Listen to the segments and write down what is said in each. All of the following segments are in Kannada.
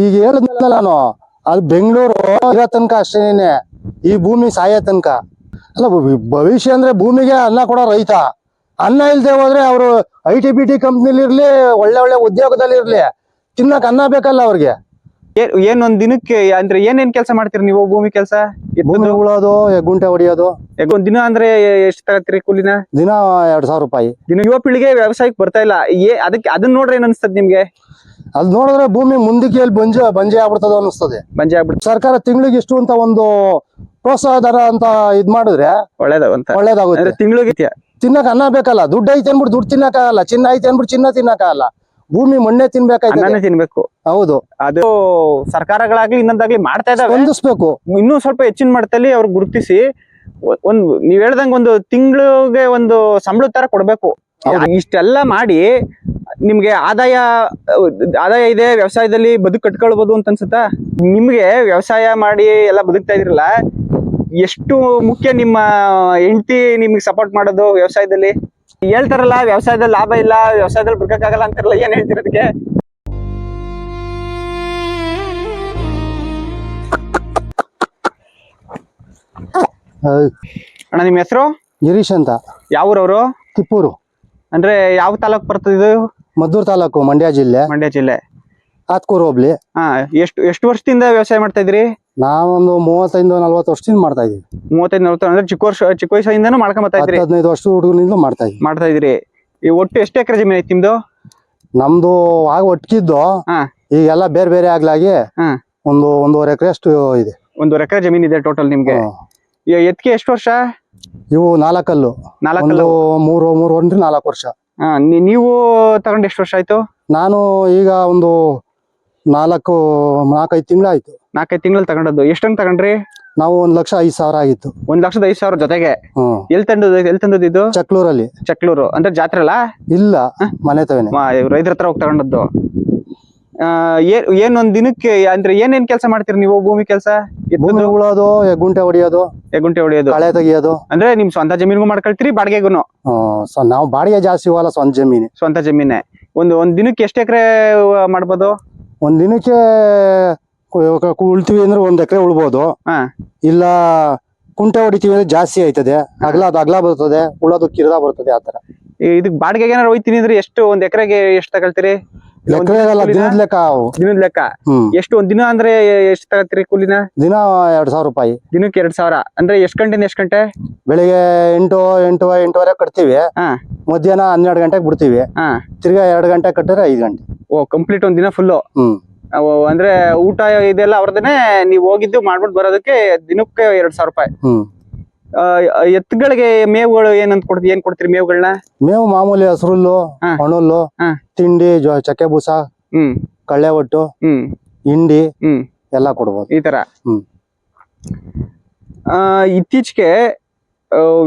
ಈಗ ಹೇಳಿದ್ನಲ್ಲ ನಾನು, ಅದು ಬೆಂಗಳೂರು ಇರೋ ತನಕ ಅಷ್ಟೇನೆ, ಈ ಭೂಮಿ ಸಾಯೋ ತನಕ ಅಲ್ಲ. ಭವಿಷ್ಯ ಅಂದ್ರೆ ಭೂಮಿಗೆ ಅನ್ನ ಕೊಡೋ ರೈತ. ಅನ್ನ ಇಲ್ದೆ ಹೋದ್ರೆ ಅವರು IT BT ಕಂಪ್ನಿಲಿ ಇರ್ಲಿ, ಒಳ್ಳೆ ಒಳ್ಳೆ ಉದ್ಯೋಗದಲ್ಲಿ ಇರ್ಲಿ, ತಿನ್ನಕ್ ಅನ್ನ ಬೇಕಲ್ಲ ಅವ್ರಿಗೆ. ಏನೊಂದ್ ದಿನಕ್ಕೆ ಅಂದ್ರೆ ಏನೇನ್ ಕೆಲಸ ಮಾಡ್ತೀರಿ ನೀವು? ಭೂಮಿ ಕೆಲಸ, ಭೂಮಿ ಉಳೋದು, ಗುಂಟೆ ಹೊಡಿಯೋದು. ಒಂದ್ ದಿನ ಅಂದ್ರೆ ಎಷ್ಟ್ ತಗತ್ತೀರಿ ಕೂಲಿನ? ದಿನ 2000 ರೂಪಾಯಿ. ದಿನ ಯುವ ಪೀಳಿಗೆ ವ್ಯವಸಾಯಕ್ಕೆ ಬರ್ತಾ ಇಲ್ಲ. ಅದಕ್ಕೆ ಅದನ್ನ ನೋಡ್ರೆ ಏನ್ ಅನ್ಸ್ತದೆ ನಿಮ್ಗೆ? ಅದ್ ನೋಡಿದ್ರೆ ಭೂಮಿ ಮುಂದಕ್ಕೆ ಬಂಜೆ ಆಗ್ಬಿಡ್ತದ ಅನಿಸ್ತದೆ. ಬಂಜೆ ಆಗ್ಬಿಡ್ತು. ಸರ್ಕಾರ ತಿಂಗಳಿಗೆ ಇಷ್ಟು ಅಂತ ಒಂದು ಪ್ರೋತ್ಸಾಹ ದರ ಅಂತ ಇದ್ ಮಾಡಿದ್ರೆ ಒಳ್ಳೇದಾಗುತ್ತೆ. ತಿಂಗಳಿಗೆ ತಿನ್ನಕ್ ಅನ್ನ ಬೇಕಲ್ಲ. ದುಡ್ಡು ಐತೆ ಅನ್ಬಿಟ್ಟು ದುಡ್ಡು ತಿನ್ನಕ್ಕಾಗಲ್ಲ, ಚಿನ್ನ ಐತೆ ಅನ್ಬಿಟ್ಟು ಚಿನ್ನ ತಿನ್ನಕ್ಕಾಗಲ್ಲ. ಭೂಮಿ ಮಣ್ಣೆ ಅನ್ನನೇ ತಿನ್ಬೇಕು. ಹೌದು, ಅದು ಸರ್ಕಾರಗಳಾಗ್ಲಿ ಇನ್ನೊಂದಾಗ್ಲಿ ಮಾಡ್ತಾ ಇದಾವೆ. ಹೊಂದಿಸ್ಬೇಕು. ಇನ್ನೂ ಸ್ವಲ್ಪ ಹೆಚ್ಚಿನ ಮಟ್ಟದಲ್ಲಿ ಅವ್ರು ಗುರುತಿಸಿ ನೀವ್ ಹೇಳ್ದಂಗ ಒಂದು ತಿಂಗಳಿಗೆ ಒಂದು ಸಂಬಳದ ತರ ಕೊಡ್ಬೇಕು. ಇಷ್ಟೆಲ್ಲ ಮಾಡಿ ನಿಮ್ಗೆ ಆದಾಯ ಇದೆ, ವ್ಯವಸಾಯದಲ್ಲಿ ಬದುಕು ಕಟ್ಕೊಳ್ಬಹುದು ಅಂತ ಅನ್ಸುತ್ತಾ? ನಿಮ್ಗೆ ವ್ಯವಸಾಯ ಮಾಡಿ ಎಲ್ಲ ಬದುಕ್ತಾ ಇದ್ರಲ್ಲ, ಎಷ್ಟು ಮುಖ್ಯ ನಿಮ್ಮ ಹೆಂಡತಿ ನಿಮ್ಗೆ ಸಪೋರ್ಟ್ ಮಾಡೋದು ವ್ಯವಸಾಯದಲ್ಲಿ? ಹೇಳ್ತಾರಲ್ಲ ವ್ಯವಸಾಯದಲ್ಲಿ ಲಾಭ ಇಲ್ಲ, ವ್ಯವಸಾಯದಲ್ಲಿ ಬದುಕಕ್ಕಾಗಲ್ಲ ಅಂತಾರಲ್ಲ, ಏನ್ ಹೇಳ್ತಿರೋದಕ್ಕೆ? ಅಣ್ಣ ನಿಮ್ ಹೆಸರು? ಗಿರೀಶ್ ಅಂತ. ಯಾವ ಊರವರು? ತಿಪ್ಪೂರು. ಅಂದ್ರೆ ಯಾವ ತಾಲೂಕ್ ಬರ್ತದೆ ಇದು? ಮದ್ದೂರು ತಾಲೂಕು, ಮಂಡ್ಯ ಜಿಲ್ಲೆ. ಮಂಡ್ಯ ಜಿಲ್ಲೆ, ಆತ್ಕೂರು ಹೋಬ್ಳಿ. ಎಷ್ಟು ವರ್ಷದಿಂದ ವ್ಯವಸಾಯ ಮಾಡ್ತಾ ಇದ್ರಿ? ನಾವೊಂದು 35-40 ವರ್ಷದಿಂದ ಮಾಡ್ತಾ ಇದೀವಿ. 35-40 ಅಂದ್ರೆ ಚಿಕ್ಕ ವಯಸ್ಸಿಂದನೂ ಮಾಡ್ಕೊಂಡ್ ಬರ್ತಾ ಇದ್ರಿ? 15 ವರ್ಷದ ಹುಡುಗನಿಂದ ಮಾಡ್ತಾ ಇದ್ರಿ. ಈ ಒಟ್ಟು ಎಷ್ಟು ಎಕರೆ ಜಮೀನು ಐತಿ ನಿಮ್ದು? ನಮ್ದು ಆಗ ಒಟ್ಕಿದ್ದು, ಈಗೆಲ್ಲ ಬೇರೆ ಬೇರೆ ಆಗ್ಲಾಗಿ ಒಂದು 1.5 ಎಕರೆ ಅಷ್ಟು ಇದೆ. 1.5 ಎಕರೆ ಜಮೀನ್ ಇದೆ ಟೋಟಲ್ ನಿಮ್ಗೆ. ಎತ್ಕೆ ಎಷ್ಟು ವರ್ಷ? ಇವು 4 ಕಲ್ಲು. 3-4 ವರ್ಷ. ನೀವು ತಗೊಂಡ್ ಎಷ್ಟು ವರ್ಷ ಆಯ್ತು? ನಾನು ಈಗ ಒಂದು 4-5 ತಿಂಗಳು ಆಯ್ತು. 4-5 ತಿಂಗಳಲ್ಲಿ ತಗೊಂಡದ್ದು. ಎಷ್ಟಂಗ್ ತಗೊಂಡ್ರಿ? ನಾವು 1,05,000 ಆಗಿತ್ತು. 1,05,000 ಜೊತೆಗೆ? ಎಲ್ಲಿ ತಂದದ್ದು ಇದು? ಚಕ್ಲೂರಲ್ಲಿ. ಚಕ್ಲೂರು ಅಂದ್ರೆ ಜಾತ್ರೆ ಅಲ್ಲ? ಇಲ್ಲ, ಮನೆ ತವೇನೆ. ರೈತರ ಹತ್ರ ಹೋಗಿ ತಗೊಂಡದ್ದು. ಏನೊಂದ್ ದಿನಕ್ಕೆ ಅಂದ್ರೆ ಏನೇನ್ ಕೆಲಸ ಮಾಡ್ತೀರಿ ನೀವು? ಭೂಮಿ ಕೆಲಸ, ಭೂಮಿ ಉಳೋದು, ಗುಂಟೆ ಹೊಡಿಯೋದು, ಕಳೆ ತೆಗಿಯೋದು. ಅಂದ್ರೆ ನಿಮ್ ಸ್ವಂತ ಜಮೀನ್ಗೂ ಮಾಡ್ಕೊಳ್ತೀರಿ, ಬಾಡಿಗೆಗೂನು? ನಾವು ಬಾಡಿಗೆ ಜಾಸ್ತಿ ಹೋಗಲ್ಲ, ಸ್ವಂತ ಜಮೀನೆ. ಒಂದ್ ದಿನಕ್ಕೆ ಎಷ್ಟು ಎಕರೆ ಮಾಡ್ಬೋದು? ಒಂದ್ ದಿನಕ್ಕೆ ಉಳ್ತೀವಿ ಅಂದ್ರೆ 1 ಎಕರೆ ಉಳ್ಬೋದು. ಇಲ್ಲ ಕುಂಟೆ ಹೊಡಿತೀವಿ ಅಂದ್ರೆ ಜಾಸ್ತಿ ಆಯ್ತದೆ. ಅಗ್ಲ ಬರ್ತದೆ, ಉಳೋದು ಕಿರ್ದ ಬರ್ತದೆ. ಆತರ ಇದಕ್ ಬಾಡಿಗೆಗೆ ಏನಾರು ಹೋಯ್ತೀನಿ ಅಂದ್ರೆ ಎಷ್ಟು? 1 ಎಕರೆಗೆ ಎಷ್ಟು ತಗೊಳ್ತೀರಿ? ದಿನದ ಲೆಕ್ಕ. ಎಷ್ಟು ಒಂದ್ ದಿನ ಅಂದ್ರೆ ಎಷ್ಟು ತಗೊಳ್ತೀರಿ ಕೂಲಿನ? ದಿನ 2000 ರೂಪಾಯಿ. ದಿನಕ್ಕೆ 2000 ಅಂದ್ರೆ ಎಷ್ಟು ಗಂಟೆಯಿಂದ ಎಷ್ಟು ಗಂಟೆ? ಬೆಳಿಗ್ಗೆ 8-8:30 ಕಟ್ತೀವಿ. ಮಧ್ಯಾಹ್ನ 12 ಗಂಟೆಗೆ ಬಿಡ್ತೀವಿ. ತಿರ್ಗಾ 2 ಗಂಟೆ ಕಟ್ಟಿದ್ರೆ 5 ಗಂಟೆ. ಓ, ಕಂಪ್ಲೀಟ್ ಒಂದ್ ದಿನ ಫುಲ್ಲು? ಅಂದ್ರೆ ಊಟ ಇದೆಲ್ಲ ಅವ್ರದೇನೆ? ನೀವು ಹೋಗಿದ್ದು ಮಾಡ್ಬಿಟ್ಟು ಬರೋದಕ್ಕೆ ದಿನಕ್ಕೆ 2000 ರೂಪಾಯಿ. ಎತ್ತುಗಳಿಗೆ ಮೇವುಗಳು ಏನ್ ಕೊಡ್ತೀರಿ ಮೇವುಗಳನ್ನ? ಮೇವು ಮಾಮೂಲಿ ಹಸ್ರುಲ್ಲು, ಒಣಹುಲ್ಲು, ತಿಂಡಿ, ಚಕ್ಕೆ ಬೂಸ, ಕಳ್ಳೆ ಒಟ್ಟು, ಹಿಂಡಿ ಎಲ್ಲ ಕೊಡ್ಬೋದು ಈ ತರ. ಇತ್ತೀಚೆಗೆ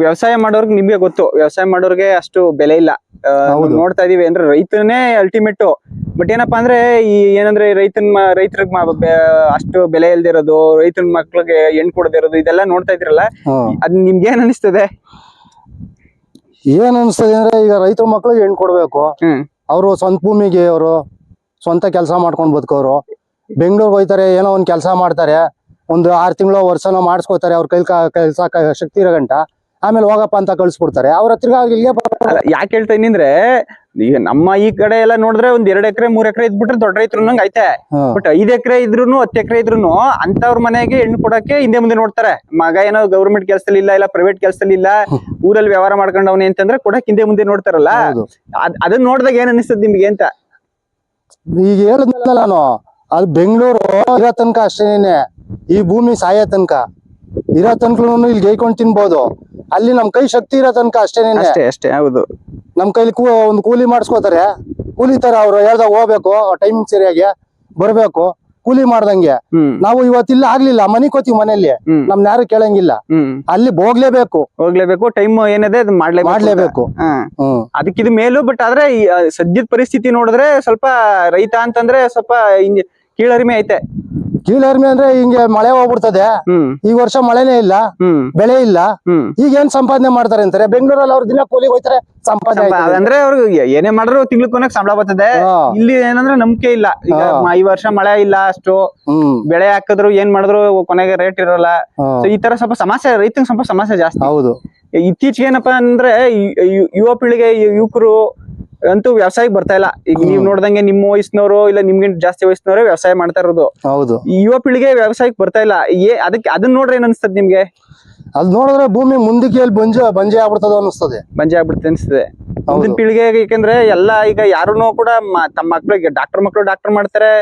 ವ್ಯವಸಾಯ ಮಾಡೋರ್ಗೆ ನಿಮ್ಗೆ ಗೊತ್ತು, ವ್ಯವಸಾಯ ಮಾಡೋರ್ಗೆ ಅಷ್ಟು ಬೆಲೆ ಇಲ್ಲ. ನೋಡ್ತಾ ಇದೀವಿ ಅಂದ್ರೆ ರೈತನೇ ಅಲ್ಟಿಮೇಟ್. ಬಟ್ ಏನಪ್ಪಾ ಅಂದ್ರೆ ಏನಂದ್ರೆ ರೈತರಿಗೆ ಅಷ್ಟು ಬೆಲೆ ಇಲ್ದಿರೋದು, ರೈತನ ಮಕ್ಳಿಗೆ ಹೆಣ್ಣು ಕೊಡದೇ ಇರೋದು, ಇದೆಲ್ಲ ನೋಡ್ತಾ ಇದ್ರಲ್ಲ, ಅದ್ ನಿಮ್ಗೆ ಏನ್ ಅನಿಸ್ತದೆ? ಏನ್ ಅನಿಸ್ತದೆ ಅಂದ್ರೆ, ಈಗ ರೈತರ ಮಕ್ಳಿಗೆ ಹೆಣ್ಣು ಕೊಡ್ಬೇಕು. ಅವರು ಸ್ವಂತ ಭೂಮಿಗೆ ಅವರು ಸ್ವಂತ ಕೆಲಸ ಮಾಡ್ಕೊಂಡ್ ಬದುಕೋರು. ಬೆಂಗಳೂರಿಗೆ ಹೋಯ್ತಾರೆ, ಏನೋ ಒಂದ್ ಕೆಲಸ ಮಾಡ್ತಾರೆ, ಒಂದು 6 ತಿಂಗಳು ವರ್ಷನೋ ಮಾಡಿಸ್ಕೋತಾರೆ. ಅವ್ರ ಕೆಲಸ ಶಕ್ತಿ ಇರೋ ಗಂಟ. ಆಮೇಲೆ ಹೋಗಪ್ಪ ಅಂತ ಕಳ್ಸ್ಬಿಡ್ತಾರೆ. ಅವ್ರ ಹತ್ರ ಯಾಕೆ ಹೇಳ್ತಾ ಇದೀನಿ ಅಂದ್ರೆ, ಈಗ ನಮ್ಮ ಈ ಕಡೆ ಎಲ್ಲ ನೋಡಿದ್ರೆ ಒಂದ್ 2 ಎಕರೆ 3 ಎಕರೆ ಇದ್ಬಿಟ್ರೆ ದೊಡ್ಡ ರೈತರು ನಂಗೆ ಐತೆ. ಬಟ್ 5 ಎಕರೆ ಇದ್ರು 10 ಎಕರೆ ಇದ್ರು ಅಂತವ್ರ ಮನೆಗೆ ಹೆಣ್ಣು ಕೊಡಕ್ಕೆ ಹಿಂದೆ ಮುಂದೆ ನೋಡ್ತಾರೆ. ಮಗ ಏನೋ ಗವರ್ಮೆಂಟ್ ಕೆಲಸದಲ್ಲಿ ಇಲ್ಲ ಪ್ರೈವೇಟ್ ಕೆಲಸದಲ್ಲಿ ಇಲ್ಲ, ಊರಲ್ಲಿ ವ್ಯವಹಾರ ಮಾಡ್ಕೊಂಡವನೇ ಅಂತಂದ್ರೆ ಕೊಡಕ್ ಹಿಂದೆ ಮುಂದೆ ನೋಡ್ತಾರಲ್ಲ. ಅದನ್ನ ನೋಡಿದಾಗ ಏನ್ ಅನಿಸ್ತದೆ ನಿಮ್ಗೆ ಅಂತ? ಈಗ ಹೇಳಿದ್ನಲ್ಲ ನಾನು, ಅದು ಬೆಂಗಳೂರು ಇರೋ ತನಕ ಅಷ್ಟೇನೆ, ಈ ಭೂಮಿ ಸಾಯೋ ತನಕ. ಇರೋ ತನಕ ಇಲ್ಲಿ ಗೈಕೊಂಡ್ ತಿನ್ಬೋದು. ಅಲ್ಲಿ ನಮ್ ಕೈ ಶಕ್ತಿ ಇರೋ ತನಕ ಅಷ್ಟೇನೆ. ಅಷ್ಟೇ. ಹೌದು, ನಮ್ ಕೈಲಿ ಒಂದು ಕೂಲಿ ಮಾಡಿಸ್ಕೋತಾರೆ. ಕೂಲಿ ತರ ಅವ್ರು ಹೇಳ್ದಾಗ ಹೋಗ್ಬೇಕು, ಟೈಮಿಂಗ್ ಸರಿಯಾಗಿ ಬರ್ಬೇಕು, ಕೂಲಿ ಮಾಡ್ದಂಗೆ. ನಾವು ಇವತ್ತಿಲ್ಲ ಆಗ್ಲಿಲ್ಲ, ಮನೆ ಕೋತೀವಿ, ಮನೆಯಲ್ಲಿ ನಮ್ನ ಯಾರು ಕೇಳಂಗಿಲ್ಲ. ಅಲ್ಲಿ ಹೋಗ್ಲೇಬೇಕು. ಟೈಮ್ ಏನಿದೆ ಮಾಡ್ಲೇಬೇಕು. ಅದಕ್ಕಿದ್ ಮೇಲೂ. ಬಟ್ ಆದ್ರೆ ಸದ್ಯದ ಪರಿಸ್ಥಿತಿ ನೋಡಿದ್ರೆ ಸ್ವಲ್ಪ ರೈತ ಅಂತಂದ್ರೆ ಸ್ವಲ್ಪ ಕೀಳರಿಮೆ ಐತೆ. ಕೀಳರಿಮೆ ಅಂದ್ರೆ ಹಿಂಗೆ ಮಳೆ ಹೋಗ್ಬಿಡ್ತದೆ. ಹ್ಮ್ ಈ ವರ್ಷ ಮಳೆನೇ ಇಲ್ಲ, ಹ್ಮ್ ಬೆಳೆ ಇಲ್ಲ. ಹ್ಮ್ ಈಗ ಏನ್ ಸಂಪಾದನೆ ಮಾಡ್ತಾರೆ ಅಂತಾರೆ. ಬೆಂಗಳೂರಲ್ಲಿ ಅವ್ರ ದಿನ ಕೂಲಿಗೆ ಹೋಯ್ತಾರೆ, ಸಂಪಾದನೆ ಆಯ್ತದೆ. ಅಂದ್ರೆ ಅವ್ರು ಏನೇ ಮಾಡಿದ್ರು ತಿಂಗ್ಳು ಕೊನೆಗೆ ಸಂಬಳ ಬರ್ತದೆ. ಹಾ. ಇಲ್ಲಿ ಏನಂದ್ರೆ ನಂಬಿಕೆ ಇಲ್ಲ. ಈಗ ಈ ವರ್ಷ ಮಳೆ ಇಲ್ಲ ಅಷ್ಟು, ಹ್ಮ್ ಬೆಳೆ ಹಾಕಿದ್ರು ಏನ್ ಮಾಡಿದ್ರು ಕೊನೆಗೆ ರೇಟ್ ಇರಲ್ಲ. ಹಾ. ಸೊ ಈ ತರ ಸ್ವಲ್ಪ ಸಮಸ್ಯೆ, ರೈತಂಗ್ ಸ್ವಲ್ಪ ಸಮಸ್ಯೆ ಜಾಸ್ತಿ. ಹೌದು. ಇತ್ತೀಚೆಗೆ ಏನಪ್ಪಾ ಅಂದ್ರೆ ಯುವ ಪೀಳಿಗೆ, ಯುವಕರು ಅಂತೂ ವ್ಯವಸಾಯಕ್ಕೆ ಬರ್ತಾ ಇಲ್ಲ. ಈಗ ನೀವ್ ನೋಡ್ದಂಗೆ ನಿಮ್ಮ ವಯಸ್ಸಿನವರು ಇಲ್ಲ ನಿಮ್ಗಿಂತ ಜಾಸ್ತಿ ವಯಸ್ಸಿನವರೇ ವ್ಯವಸಾಯ ಮಾಡ್ತಾ ಇರೋದು. ಹೌದು. ಈ ಯುವ ಪೀಳಿಗೆ ವ್ಯವಸಾಯಕ್ಕೆ ಬರ್ತಾ ಇಲ್ಲ. ಅದಕ್ಕೆ ಅದನ್ನ ನೋಡ್ರೆ ಏನ್ ಅನ್ಸ್ತದೆ ನಿಮ್ಗೆ? ಅದ್ ನೋಡಿದ್ರೆ ಭೂಮಿ ಮುಂದಕ್ಕೆ ಎಲ್ಲಿ ಬಂಜೆ ಆಗ್ಬಿಡ್ತದ ಅನಿಸ್ತದೆ. ಬಂಜೆ ಆಗ್ಬಿಡುತ್ತೆ ಅನ್ಸ್ತದೆ ಮುಂದಿನ ಪೀಳಿಗೆ. ಯಾಕಂದ್ರೆ ಎಲ್ಲ ಈಗ ಯಾರುನು ಕೂಡ ತಮ್ಮ ಮಕ್ಳಿಗೆ ಡಾಕ್ಟರ್ ಮಾಡ್ತಾರೆ,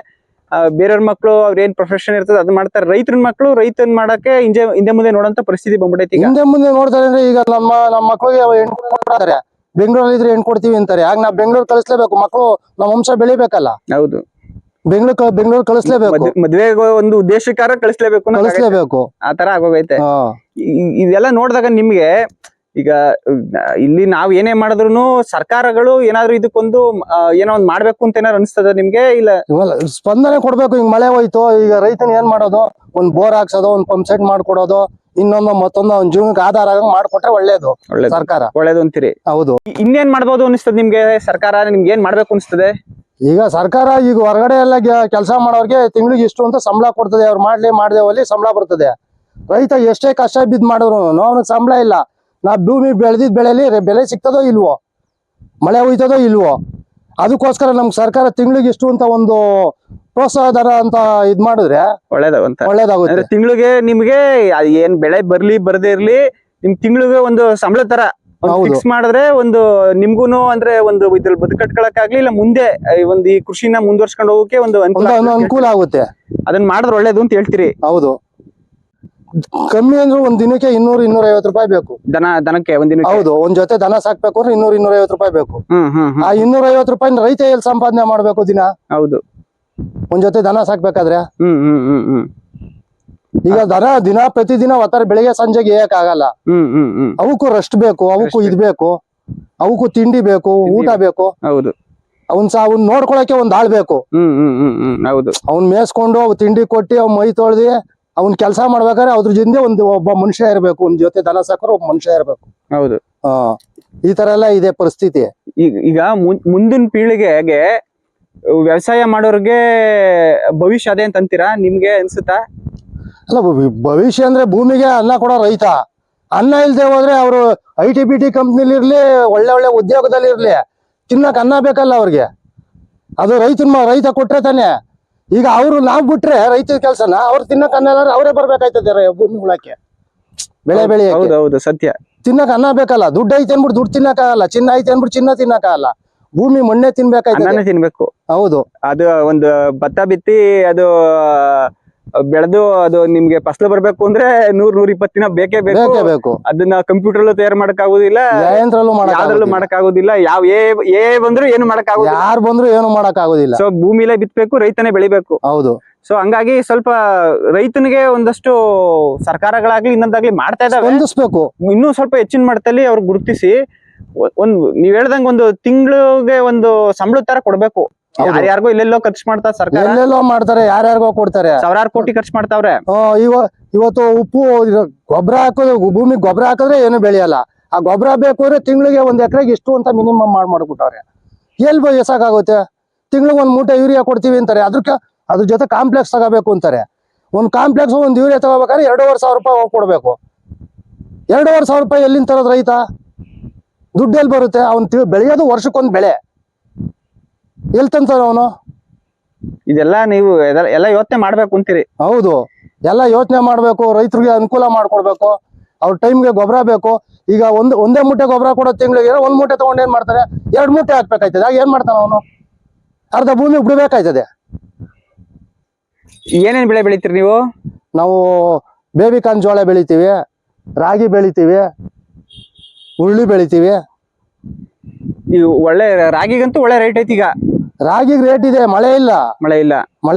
ಬೇರೆಯವ್ರ ಮಕ್ಳು ಅವ್ರ ಏನ್ ಪ್ರೊಫೆಷನ್ ಇರ್ತದೆ ಅದ್ ಮಾಡ್ತಾರೆ. ರೈತರ ಮಕ್ಳು ರೈತನ್ ಮಾಡಕ್ಕೆ ಹಿಂದೆ ಮುಂದೆ ನೋಡಂತ ಪರಿಸ್ಥಿತಿ ಬಂದ್ಬಿಟ್ಟೈತಿ. ಹಿಂದೆ ಮುಂದೆ ನೋಡ್ತಾರೆ ಅಂದ್ರೆ ಈಗ ನಮ್ಮ ಮಕ್ಳಿಗೆ ಹೆಣ್ಣು ಕೊಡ್ತಾರೆ. ಬೆಂಗಳೂರಲ್ಲಿ ಇದ್ರೆ ಹೆಣ್ಣು ಕೊಡ್ತೀವಿ ಅಂತಾರೆ. ಆಗ ನಾವ್ ಬೆಂಗಳೂರು ಕಳಿಸ್ಲೇಬೇಕು, ಮಕ್ಳು ನಮ್ಮ ವಂಶ ಬೆಳಿಬೇಕಲ್ಲ. ಹೌದು. ಬೆಂಗಳೂರು ಕಳಿಸ್ಲೇಬೇಕು, ಮದ್ವೆಗೆ ಒಂದು ಉದ್ದೇಶಕ್ಕಾರ ಕಳಿಸ್ಲೇಬೇಕು. ಆ ತರ ಆಗೋಗೈತೆ. ಇದೆಲ್ಲ ನೋಡಿದಾಗ ನಿಮ್ಗೆ ಈಗ ಇಲ್ಲಿ ನಾವ್ ಏನೇ ಮಾಡಿದ್ರು ಸರ್ಕಾರಗಳು ಏನಾದ್ರು ಇದಕ್ಕೊಂದು ಏನೋ ಒಂದ್ ಮಾಡ್ಬೇಕು ಅಂತ ಏನಾದ್ರು ಅನ್ಸ್ತದ ನಿಮ್ಗೆ? ಇಲ್ಲ ಸ್ಪಂದನೆ ಕೊಡ್ಬೇಕು. ಹಿಂಗ್ ಮಳೆ ಹೋಯ್ತು, ಈಗ ರೈತನ ಏನ್ ಮಾಡೋದು? ಒಂದ್ ಬೋರ್ ಹಾಕ್ಸೋದು, ಒಂದ್ ಪಂಪ್ ಸೆಟ್ ಮಾಡ್ಕೊಡೋದು, ಇನ್ನೊಂದು ಮತ್ತೊಂದು ಒಂದ್ ಜೀವನಕ್ಕೆ ಆಧಾರ ಆಗಂಗ್ ಮಾಡ್ಕೊಟ್ರೆ ಒಳ್ಳೇದು. ಸರ್ಕಾರ ಒಳ್ಳೇದು ಅಂತೀರಿ? ಹೌದು. ಇನ್ನೇನ್ ಮಾಡ್ಬೋದು ಅನಿಸ್ತದೆ ನಿಮ್ಗೆ? ಸರ್ಕಾರ ನಿಮ್ಗೆ ಏನ್ ಮಾಡ್ಬೇಕು ಅನಿಸ್ತದೆ? ಈಗ ಸರ್ಕಾರ ಈಗ ಹೊರಗಡೆ ಎಲ್ಲ ಕೆಲಸ ಮಾಡೋರ್ಗೆ ತಿಂಗಳಿಗೆ ಇಷ್ಟು ಅಂತ ಸಂಬಳ ಕೊಡ್ತದೆ. ಅವ್ರು ಮಾಡದೆ ಹೋಗ್ಲಿ ಸಂಬಳ ಬರ್ತದೆ. ರೈತ ಎಷ್ಟೇ ಕಷ್ಟ ಬಿದ್ದು ಮಾಡಿದ್ರು ಅವನಿಗೆ ಸಂಬಳ ಇಲ್ಲ. ನಾ ಭೂಮಿ ಬೆಳೆದಿದ್ ಬೆಳೆಲಿ ಬೆಲೆ ಸಿಗ್ತದೋ ಇಲ್ವೋ, ಮಳೆ ಹೋಯ್ತದೋ ಇಲ್ವೋ, ಅದಕ್ಕೋಸ್ಕರ ನಮ್ಗೆ ಸರ್ಕಾರ ತಿಂಗಳಿಗೆ ಇಷ್ಟು ಅಂತ ಒಂದು ಪ್ರೋತ್ಸಾಹ ಧನ ಅಂತ ಇದ್ ಮಾಡಿದ್ರೆ ಒಳ್ಳೇದಾಗುತ್ತೆ. ತಿಂಗಳಿಗೆ ನಿಮ್ಗೆ ಏನ್ ಬೆಳೆ ಬರ್ಲಿ ಬರ್ದೇ ಇರ್ಲಿ, ನಿಮ್ ತಿಂಗಳಿಗೆ ಒಂದು ಸಂಬಳ ತರ ಫಿಕ್ಸ್ ಮಾಡಿದ್ರೆ ಒಂದು ನಿಮ್ಗೂನು ಅಂದ್ರೆ ಒಂದು ಇದ್ರಲ್ಲಿ ಬದುಕಟ್ಕೊಳಕ್ಕಾಗ್ಲಿ, ಇಲ್ಲ ಮುಂದೆ ಒಂದು ಈ ಕೃಷಿನ ಮುಂದುವರ್ಸ್ಕೊಂಡು ಹೋಗಕ್ಕೆ ಒಂದು ಅನುಕೂಲ ಆಗುತ್ತೆ. ಅದನ್ನ ಮಾಡಿದ್ರೆ ಒಳ್ಳೇದು ಅಂತ ಹೇಳ್ತೀರಿ? ಹೌದು. ಕಮ್ಮಿ ಅಂದ್ರೆ ಒಂದ್ ದಿನಕ್ಕೆ 200-250 ರೂಪಾಯಿ ಬೇಕು. ದನಕ್ಕೆ ಒಂದ್ ದಿನ? ಹೌದು. ಒಂದ್ ಜೊತೆ ದನ ಸಾಕ್ಬೇಕು ಅಂದ್ರೆ 200-250 ರೂಪಾಯಿ ಬೇಕು. ಆ 250 ರೂಪಾಯಿ ರೈತ ಎಲ್ಲಿ ಸಂಪಾದನೆ ಮಾಡ್ಬೇಕು ದಿನ? ಹೌದು. ಒಂದ್ ಜೊತೆ ದನ ಸಾಕ್ಬೇಕಾದ್ರೆ ಈಗ ದಿನ ಪ್ರತಿದಿನ ಒತ್ತಾರೆ ಬೆಳಿಗ್ಗೆ ಸಂಜೆಗೆ ಏಕ್ ಆಗಲ್ಲ. ಅವಕ್ಕೂ ರೆಸ್ಟ್ ಬೇಕು, ಅವಕ್ಕೂ ಇದ್ ಬೇಕು, ಅವಕ್ಕೂ ತಿಂಡಿ ಬೇಕು, ಊಟ ಬೇಕು. ಹೌದು. ಅವ್ನ್ ನೋಡ್ಕೊಳಕ್ಕೆ ಒಂದ್ ಆಳ್ ಬೇಕು. ಹೌದು. ಅವ್ನ್ ಮೇಸ್ಕೊಂಡು ಅವ್ ತಿಂಡಿ ಕೊಟ್ಟಿ ಅವ್ ಮೈ ತೊಳ್ದಿ ಅವ್ನ್ ಕೆಲಸ ಮಾಡ್ಬೇಕಾದ್ರೆ ಅದ್ರ ಜೊತೆ ಒಬ್ಬ ಮನುಷ್ಯ ಇರ್ಬೇಕು. ಒಂದ್ ಜೊತೆ ದನ ಸಾಕೋರು ಒಬ್ಬ ಮನುಷ್ಯ ಇರ್ಬೇಕು. ಹೌದು. ಈ ತರ ಎಲ್ಲ ಇದೆ ಪರಿಸ್ಥಿತಿ. ಈಗ ಮುಂದಿನ ಪೀಳಿಗೆಗೆ ವ್ಯವಸಾಯ ಮಾಡೋರ್ಗೆ ಭವಿಷ್ಯ ಅದೇ ಅಂತ ಅಂತೀರಾ? ನಿಮ್ಗೆ ಅನ್ಸುತ್ತಾ? ಅಲ್ಲ, ಭವಿಷ್ಯ ಅಂದ್ರೆ ಭೂಮಿಗೆ ಅನ್ನ ಕೊಡೋ ರೈತ. ಅನ್ನ ಇಲ್ದೆ ಹೋದ್ರೆ ಅವರು IT-BT ಕಂಪ್ನಿಲಿ ಇರ್ಲಿ, ಒಳ್ಳೆ ಉದ್ಯೋಗದಲ್ಲಿ ಇರ್ಲಿ, ತಿನ್ನಕ್ ಅನ್ನ ಬೇಕಲ್ಲ ಅವ್ರಿಗೆ. ಅದು ರೈತ ಕೊಟ್ರೆ ತಾನೆ. ಈಗ ನಾವ್ ಬಿಟ್ರೆ ರೈತರ ಕೆಲ್ಸನ ಅವ್ರು ತಿನ್ನಕ್ ಅನ್ನ ಇಲ್ಲ, ಅವರೇ ಬರ್ಬೇಕಾಯ್ತದೆ ಭೂಮಿ ಉಳಕ್ಕೆ, ಬೆಳೆ ಬೆಳೆಯಕ್ಕೆ. ಹೌದು, ಸತ್ಯ. ತಿನ್ನಕ್ ಅನ್ನ ಬೇಕಲ್ಲ. ದುಡ್ಡು ಐತೆ ಅನ್ಬಿಟ್ಟು ದುಡ್ಡು ತಿನ್ನಕ್ಕಾಗಲ್ಲ, ಚಿನ್ನ ಐತೆ ಅನ್ಬಿಟ್ಟು ಚಿನ್ನ ತಿನ್ನಕ್ಕಾಗಲ್ಲ. ಭೂಮಿ ಮಣ್ಣೆ ತಿನ್ಬೇಕು. ಹೌದು. ಅದು ಒಂದು ಭತ್ತ ಬಿತ್ತಿ ಅದು ಬೆಳೆದು ಅದು ನಿಮ್ಗೆ ಫಸಲು ಬರ್ಬೇಕು ಅಂದ್ರೆ 100-120 ದಿನ ಬೇಕೇ ಬೇಕು. ಅದನ್ನ ಕಂಪ್ಯೂಟರ್ ತಯಾರು ಮಾಡಕ್ ಆಗುದಿಲ್ಲ, ಯಾವ್ದ್ರಲ್ಲೂ ಮಾಡಕ್ ಆಗುದಿಲ್ಲ. ಬಂದ್ರು ಏನು ಮಾಡಕ್ ಆಗುದಿಲ್ಲ, ಯಾರು ಬಂದ್ರು ಏನು ಮಾಡಕ್ ಆಗುದಿಲ್ಲ. ಸೊ ಭೂಮಿಲೇ ಬಿತ್ಬೇಕು, ರೈತನೇ ಬೆಳಿಬೇಕು. ಹೌದು. ಸೊ ಹಂಗಾಗಿ ಸ್ವಲ್ಪ ರೈತನಿಗೆ ಒಂದಷ್ಟು ಸರ್ಕಾರಗಳಾಗ್ಲಿ ಇನ್ನೊಂದಾಗ್ಲಿ ಮಾಡ್ತಾ ಇದಾವೆ, ಹೊಂದಿಸ್ಬೇಕು. ಇನ್ನೂ ಸ್ವಲ್ಪ ಹೆಚ್ಚಿನ ಮಟ್ಟದಲ್ಲಿ ಅವ್ರು ಗುರುತಿಸಿ ನೀವ್ ಹೇಳ್ದಂಗ ಒಂದು ತಿಂಗಳಿಗೆ ಒಂದು ಸಂಬಳ ತರ ಕೊಡ್ಬೇಕು. ಯಾರ್ಯಾರಿಗೋ ಇಲ್ಲೆಲ್ಲೋ ಖರ್ಚು ಮಾಡ್ತಾರೆ ಸರ್ಕಾರ, ಎಲ್ಲೆಲ್ಲೋ ಮಾಡ್ತಾರೆ, ಯಾರ್ಯಾರಿಗೋ ಕೊಡ್ತಾರೆ. ಸಾವಿರಾರು ಕೋಟಿ ಖರ್ಚು ಮಾಡ್ತಾವ್ರೆ. ಇವತ್ತು ಉಪ್ಪು ಗೊಬ್ಬರ ಹಾಕೋದು, ಭೂಮಿಗೆ ಗೊಬ್ಬರ ಹಾಕಿದ್ರೆ ಏನು ಬೆಳೆಯಲ್ಲ. ಆ ಗೊಬ್ಬರ ಬೇಕು ಅಂದ್ರೆ ತಿಂಗಳಿಗೆ 1 ಎಕರೆಗೆ ಇಷ್ಟು ಅಂತ ಮಿನಿಮಮ್ ಮಾಡ್ಬಿಟ್ಟವ್ರೆ. ಎಲ್ಲಿ ಎಸಾಕಾಗುತ್ತೆ? ತಿಂಗಳಿಗೆ 1 ಮೂಟೆ ಯೂರಿಯಾ ಕೊಡ್ತೀವಿ ಅಂತಾರೆ. ಅದ್ರ ಜೊತೆ ಕಾಂಪ್ಲೆಕ್ಸ್ ತಗೋಬೇಕು ಅಂತಾರೆ. ಒಂದ್ ಕಾಂಪ್ಲೆಕ್ಸ್ ಒಂದ್ ಯೂರಿಯಾ ತಗೋಬೇಕಾದ್ರೆ 2,500 ರೂಪಾಯಿ ಕೊಡ್ಬೇಕು. 2,500 ರೂಪಾಯಿ ಎಲ್ಲಿಂದ ತರೋದು ರೈತ? ದುಡ್ಡು ಎಲ್ಲಿ ಬರುತ್ತೆ? ಅವ್ನು ಬೆಳೆಯೋದು ವರ್ಷಕ್ಕೊಂದ್ ಬೆಳೆ, ಎಲ್ಲಿ ತಂತಾರ ಅವನು? ಇದೆಲ್ಲ ನೀವು ಎಲ್ಲ ಯೋಚನೆ ಮಾಡ್ಬೇಕು ಅಂತೀರಿ? ಹೌದು, ಎಲ್ಲ ಯೋಚನೆ ಮಾಡ್ಬೇಕು. ರೈತರಿಗೆ ಅನುಕೂಲ ಮಾಡ್ಕೊಡ್ಬೇಕು. ಅವ್ರ ಟೈಮ್ಗೆ ಗೊಬ್ಬರ ಬೇಕು. ಈಗ ಒಂದೇ ಮೂಟೆ ಗೊಬ್ಬರ ಕೊಡೋ ತಿಂಗಳಿಗೆ 1 ಮೂಟೆ ತಗೊಂಡು ಏನ್ ಮಾಡ್ತಾರೆ? 2 ಮೂಟೆ ಹಾಕ್ಬೇಕಾಯ್ತದೆ. ಆಗ ಏನ್ ಮಾಡ್ತಾನ ಅವನು? ಅರ್ಧ ಭೂಮಿ ಬಿಡ್ಬೇಕಾಯ್ತದೆ. ಏನೇನ್ ಬೆಳೆ ಬೆಳಿತೀರಿ ನೀವು? ನಾವು ಬೇಬಿಕಾನ್ ಜೋಳ ಬೆಳಿತೀವಿ, ರಾಗಿ ಬೆಳಿತೀವಿ, ಹುರುಳಿ ಬೆಳಿತೀವಿ. ಒಳ್ಳೆ ರಾಗಿಗಂತೂ ಒಳ್ಳೆ ರೇಟ್ ಐತಿ. ಈಗ ರಾಗಿಗೆ ರೇಟ್ ಇದೆ. ಮಳೆ ಇಲ್ಲ.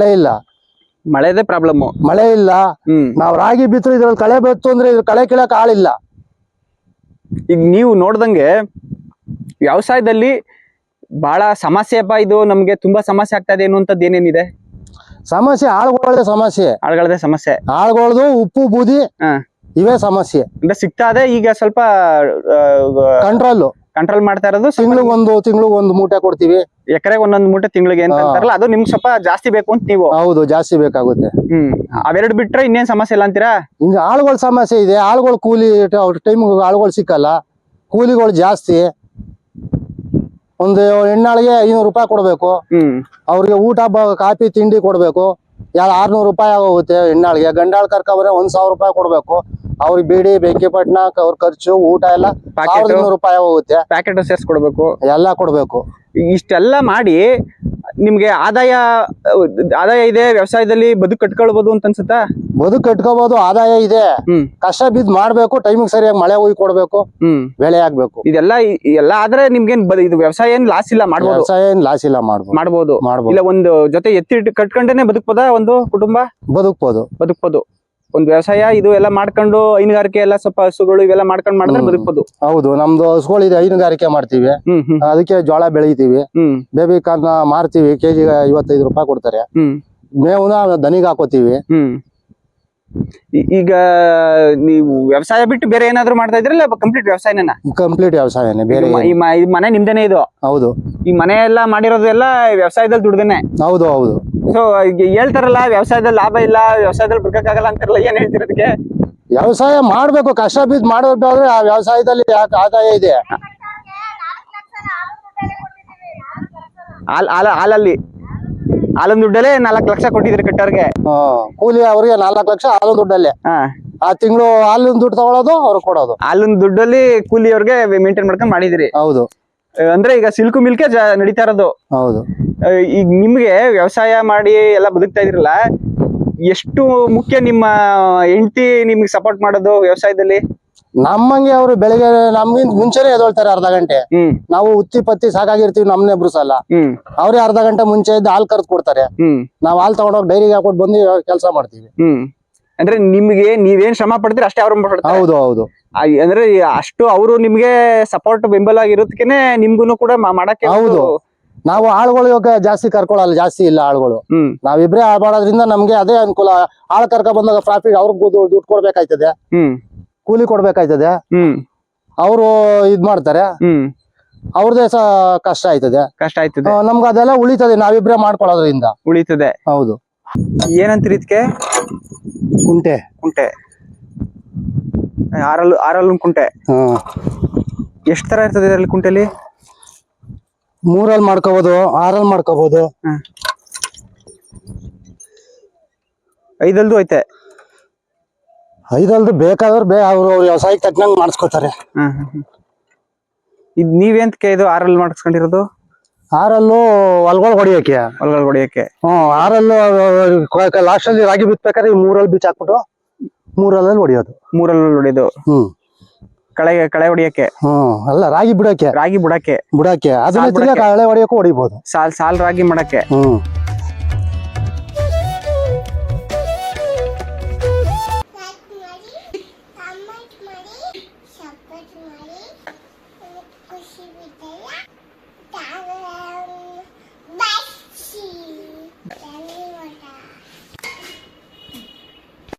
ಮಳೆದೇ ಪ್ರಾಬ್ಲಮ್. ಮಳೆ ಇಲ್ಲ. ನಾವ್ ರಾಗಿ ಬಿತ್ತರು ಇದ್ರಲ್ಲಿ ಕಳೆ ಬತ್ತು ಅಂದ್ರೆ ಕಳೆ ಕೀಳಕ್ ಆಳಿಲ್ಲ. ಈಗ ನೀವು ನೋಡ್ದಂಗೆ ವ್ಯವಸಾಯದಲ್ಲಿ ಬಹಳ ಸಮಸ್ಯೆಪ್ಪ, ಇದು ನಮ್ಗೆ ತುಂಬಾ ಸಮಸ್ಯೆ ಆಗ್ತಾ ಇದೆ ಅನ್ನುವಂಥದ್ದು ಏನೇನಿದೆ? ಸಮಸ್ಯೆ ಆಳುಗಳದೇ ಸಮಸ್ಯೆ. ಆಳುಗಳದೇ ಸಮಸ್ಯೆ. ಆಳುಗಳದು ಉಪ್ಪು ಬೂದಿ ಹಾ. ಇವೇ ಸಮಸ್ಯೆ. ಅಂದ್ರೆ ಸಿಗ್ತಾ ಇದೆ ಈಗ ಸ್ವಲ್ಪ ಕಂಟ್ರೋಲ್ ಮಾಡ್ತಾ ಇರೋದು. ತಿಂಗ್ಳಿಗೊಂದು ಮೂಟೆ ಕೊಡ್ತೀವಿ. ಎಕರೆಗೆ ಒಂದೊಂದು ಮೂಟೆ ತಿಂಗಳಿಗೆ ಅಂತ ಅಂತಾರಲ್ಲ, ಅದು ನಿಮ್ಗೆ ಸ್ವಲ್ಪ ಜಾಸ್ತಿ ಬೇಕು ಅಂತ ನೀವು. ಹೌದು, ಜಾಸ್ತಿ ಬೇಕಾಗುತ್ತೆ. ಅವೆರಡು ಬಿಟ್ರೆ ಇನ್ನೇನ್ ಸಮಸ್ಯೆ ಇಲ್ಲ ಅಂತೀರಾ? ಹಿಂಗ ಆಳುಗಳ ಸಮಸ್ಯೆ ಇದೆ. ಆಳುಗಳು ಕೂಲಿ ಟೈಮ್ ಆಳುಗಳು ಸಿಕ್ಕಲ್ಲ, ಕೂಲಿಗಳು ಜಾಸ್ತಿ. ಒಂದು ಹೆಣ್ಣಾಳಿಗೆ 500 ರೂಪಾಯಿ ಕೊಡ್ಬೇಕು. ಅವ್ರಿಗೆ ಊಟ ಕಾಫಿ ತಿಂಡಿ ಕೊಡ್ಬೇಕು. 600 ರೂಪಾಯಿ ಆಗೋಗುತ್ತೆ ಹೆಣ್ಣಾಳಿಗೆ. ಗಂಡಾಳ್ ಕರ್ಕೊಂಡ್ರೆ 1000 ರೂಪಾಯಿ ಕೊಡ್ಬೇಕು. ಅವ್ರಿಗೆ ಬೀಡಿ ಬೆಂಕಿ ಪಟ್ನ ಅವ್ರ ಖರ್ಚು ಊಟ ಎಲ್ಲ 1200 ರೂಪಾಯಿ ಆಗೋಗುತ್ತೆ. ಪ್ಯಾಕೆಟ್ ಸೇರ್ಸ್ ಕೊಡ್ಬೇಕು, ಎಲ್ಲ ಕೊಡ್ಬೇಕು. ಇಷ್ಟೆಲ್ಲ ಮಾಡಿ ನಿಮ್ಗೆ ಆದಾಯ ಇದೆ, ವ್ಯವಸಾಯದಲ್ಲಿ ಬದುಕು ಕಟ್ಕೊಳ್ಬಹುದು ಅಂತ ಅನ್ಸುತ್ತಾ? ಬದುಕು ಕಟ್ಕೋಬಹುದು, ಆದಾಯ ಇದೆ. ಕಷ್ಟ ಬಿದ್ದು ಮಾಡ್ಬೇಕು, ಟೈಮಿಗೆ ಸರಿಯಾಗಿ ಮಳೆ ಹೋಗಿ ಕೊಡ್ಬೇಕು, ಬೆಳೆ ಆಗ್ಬೇಕು. ಇದೆಲ್ಲ ಆದ್ರೆ ನಿಮ್ಗೇನ್ ಇದು ವ್ಯವಸಾಯ ಏನ್ ಲಾಸ್ ಇಲ್ಲ, ಮಾಡ್ಬೋದು. ವ್ಯವಸಾಯ ಏನ್ ಲಾಸ್ ಇಲ್ಲ, ಮಾಡ್ಬೋದು. ಇಲ್ಲ ಒಂದು ಜೊತೆ ಎತ್ತಿ ಕಟ್ಕೊಂಡೇನೆ ಬದುಕ್ಬೋದಾ ಒಂದು ಕುಟುಂಬ? ಬದುಕ್ಬೋದು. ಒಂದು ವ್ಯವಸಾಯ ಇದು ಎಲ್ಲ ಮಾಡ್ಕೊಂಡು, ಹೈನುಗಾರಿಕೆ ಎಲ್ಲ ಸ್ವಲ್ಪ ಹಸುಗಳು ಇವೆಲ್ಲ ಮಾಡ್ಕೊಂಡು ಮಾಡಿದ್ರೆ ಬದುಕ್ಬೋದು. ಹೌದು, ನಮ್ದು ಹಸುಗಳಿದೆ, ಹೈನುಗಾರಿಕೆ ಮಾಡ್ತೀವಿ. ಅದಕ್ಕೆ ಜೋಳ ಬೆಳಿತೀವಿ, ಬೇಬಿ ಕಾರ್ನ ಮಾರ್ತೀವಿ. ಕೆಜಿಗೆ 55 ರೂಪಾಯಿ ಕೊಡ್ತಾರೆ. ಮೇವುನ ದನಿಗೆ ಹಾಕೋತೀವಿ. ಈಗ ನೀವು ವ್ಯವಸಾಯ ಬಿಟ್ಟು ಬೇರೆ ಏನಾದ್ರು ಮಾಡ್ತಾ ಇದ್ರಲ್ಲ? ಕಂಪ್ಲೀಟ್ ವ್ಯವಸಾಯನ? ಕಂಪ್ಲೀಟ್ ವ್ಯವಸಾಯನೇ. ಬೇರೆ ಈ ಮನೆ ನಿಮ್ದೇನೆ ಇದು? ಹೌದು. ಈ ಮನೆ ಎಲ್ಲ ಮಾಡಿರೋದು ಎಲ್ಲ ವ್ಯವಸಾಯದಲ್ಲಿ ದುಡ್ದೇನೆ? ಹೌದು. ಸೊ ಹೇಳ್ತಾರಲ್ಲ ವ್ಯವಸಾಯದಲ್ಲಿ ಲಾಭ ಇಲ್ಲ, ವ್ಯವಸಾಯದಲ್ಲಿ ಬದುಕಕ್ಕಾಗಲ್ಲ ಅಂತಾರಲ್ಲ, ಏನ್ ಹೇಳ್ತಿರೋದಕ್ಕೆ? ವ್ಯವಸಾಯ ಮಾಡ್ಬೇಕು, ಕಷ್ಟ ಬಿದ್ದು ಮಾಡೋದಾದ್ರೆ ಆ ವ್ಯವಸಾಯದಲ್ಲಿ ಯಾಕೆ ಆದಾಯ ಇದೆ. ಹಾಲನ್ ದುಡ್ಡಲ್ಲೇ 4 ಲಕ್ಷ ಕೊಟ್ಟಿದ್ರಿ ಕಟ್ಟೋರ್ಗೆ. ಕೂಲಿ ಅವ್ರಿಗೆ 4 ಲಕ್ಷ ಹಾಲಿನ ದುಡ್ಡಲ್ಲೇ. ಆ ತಿಂಗಳು ಹಾಲಿನ ದುಡ್ಡು ತಗೊಳೋದು, ಅವ್ರು ಕೊಡೋದು. ಹಾಲಿನ ದುಡ್ಡಲ್ಲಿ ಕೂಲಿ ಅವ್ರಿಗೆ ಮೇಂಟೈನ್ ಮಾಡ್ಕೊಂಡ್ ಮಾಡಿದಿರಿ. ಹೌದು. ಅಂದ್ರೆ ಈಗ ಸಿಲ್ಕು ಮಿಲ್ಕೆ ನಡೀತಾ ಇರೋದು. ಹೌದು. ಈಗ ನಿಮ್ಗೆ ವ್ಯವಸಾಯ ಮಾಡಿ ಎಲ್ಲ ಬದುಕ್ತಾ ಇದ್ರಲ್ಲ, ಎಷ್ಟು ಮುಖ್ಯ ನಿಮ್ಮ ಹೆಂಡತಿ ನಿಮ್ಗೆ ಸಪೋರ್ಟ್ ಮಾಡೋದು ವ್ಯವಸಾಯದಲ್ಲಿ? ನಮ್ಮಂಗೆ ಅವ್ರು ಬೆಳಿಗ್ಗೆ ನಮ್ಗಿಂತ ಮುಂಚೆನೆ ಎದೊಳ್ತಾರೆ ಅರ್ಧ ಗಂಟೆ. ನಾವು ಉತ್ತಿ ಪತ್ತಿ ಸಾಕಾಗಿರ್ತೀವಿ, ನಮ್ನೆ ಬ್ರುಸಲ್ಲ. ಅವ್ರೇ ಅರ್ಧ ಗಂಟೆ ಮುಂಚೆ ಇದ್ದು ಹಾಲು ಕರ್ದು ಕೊಡ್ತಾರೆ. ನಾವ್ ಹಾಲು ತಗೊಂಡೋಗಿ ಡೈರಿಗೆ ಹಾಕೊಟ್ಟು ಬಂದು ಕೆಲಸ ಮಾಡ್ತೀವಿ. ಅಂದ್ರೆ ನಿಮ್ಗೆ ನೀವೇನ್ ಶ್ರಮ ಪಡ್ತೀರಿ ಅಷ್ಟೇ ಅವ್ರು ಮಾಡ್ತಾರೆ. ಹೌದು. ಅಂದ್ರೆ ಅಷ್ಟು ಅವರು ನಿಮ್ಗೆ ಸಪೋರ್ಟ್ ಬೆಂಬಲ ಆಗಿರೋದಕ್ಕೇನೆ ನಿಮ್ಗೂ ಕೂಡ ಮಾಡಕ್ಕೆ. ಹೌದು. ನಾವು ಆಳುಗಳು ಇವಾಗ ಜಾಸ್ತಿ ಕರ್ಕೊಳಲ್ಲ, ಜಾಸ್ತಿ ಇಲ್ಲ ಆಳುಗಳು. ನಾವಿಬ್ರೇ ಮಾಡೋದ್ರಿಂದ ನಮ್ಗೆ ಅದೇ ಅನುಕೂಲ. ಆಳು ಕರ್ಕ ಬಂದಾಗ ಪ್ರಾಫಿಟ್ ಅವ್ರಿಗೆ ದುಡ್ಡು ಕೊಡ್ಬೇಕಾಯ್ತದೆ, ಕೂಲಿ ಕೊಡ್ಬೇಕಾಯ್ತದೆ. ಅವರು ಇದ್ ಮಾಡ್ತಾರೆ, ಅವ್ರದೇ ಕಷ್ಟ ಆಯ್ತದೆ. ನಮ್ಗೆ ಅದೆಲ್ಲ ಉಳಿತದೆ, ನಾವಿಬ್ರೇ ಮಾಡ್ಕೊಳ್ಳೋದ್ರಿಂದ ಉಳಿತದೆ. ಹೌದು. ಏನಂತೀರಿ ಇದಕ್ಕೆ? ಕುಂಟೆ. ಆರಲ್ ಕುಂಟೆ. ಎಷ್ಟ್ ತರ ಇರ್ತದೆ ಇದರಲ್ಲಿ ಕುಂಟೆಲಿ? 3 ಮಾಡ್ಕೋಬಹುದು, 6 ಮಾಡ್ಕೋಬಹುದು. 5 ಐತೆ. 5 ಬೇಕಾದ್ರೆ ಅವ್ರು ವ್ಯವಸಾಯಕ್ಕೆ ತಕ್ಕನಂಗ್ ಮಾಡಿಸ್ಕೋತಾರೆ. ಇದ್ ನೀವೇಂತಕ್ಕೆ ಇದು 6 ಮಾಡಿಸ್ಕೊಂಡಿರೋದು? 6 ಹೊಲ್ಗಳು ಹೊಡಿಯಕ್ಕೆ. 6 ಲಾಸ್ಟ್ ಅಲ್ಲಿ ರಾಗಿ ಬಿತ್ಬೇಕಾದ್ರೆ 3 ಬೀಚ್ ಹಾಕ್ಬಿಟ್ಟು 3 ಹೊಡಿಯೋದು. 3 ಹೊಡಿಯೋದು. ಕಳೆ ಹೊಡಿಯಕ್ಕೆ? ಅಲ್ಲ, ರಾಗಿ ಬಿಡಕ್ಕೆ. ಬಿಡಕ್ಕೆ ಅದನ್ನ ಕಳೆ ಹೊಡಿಯಕ್ಕೂ ಹೊಡಿಬಹುದು. ಸಾಲ್ ರಾಗಿ ಮಾಡಕ್ಕೆ.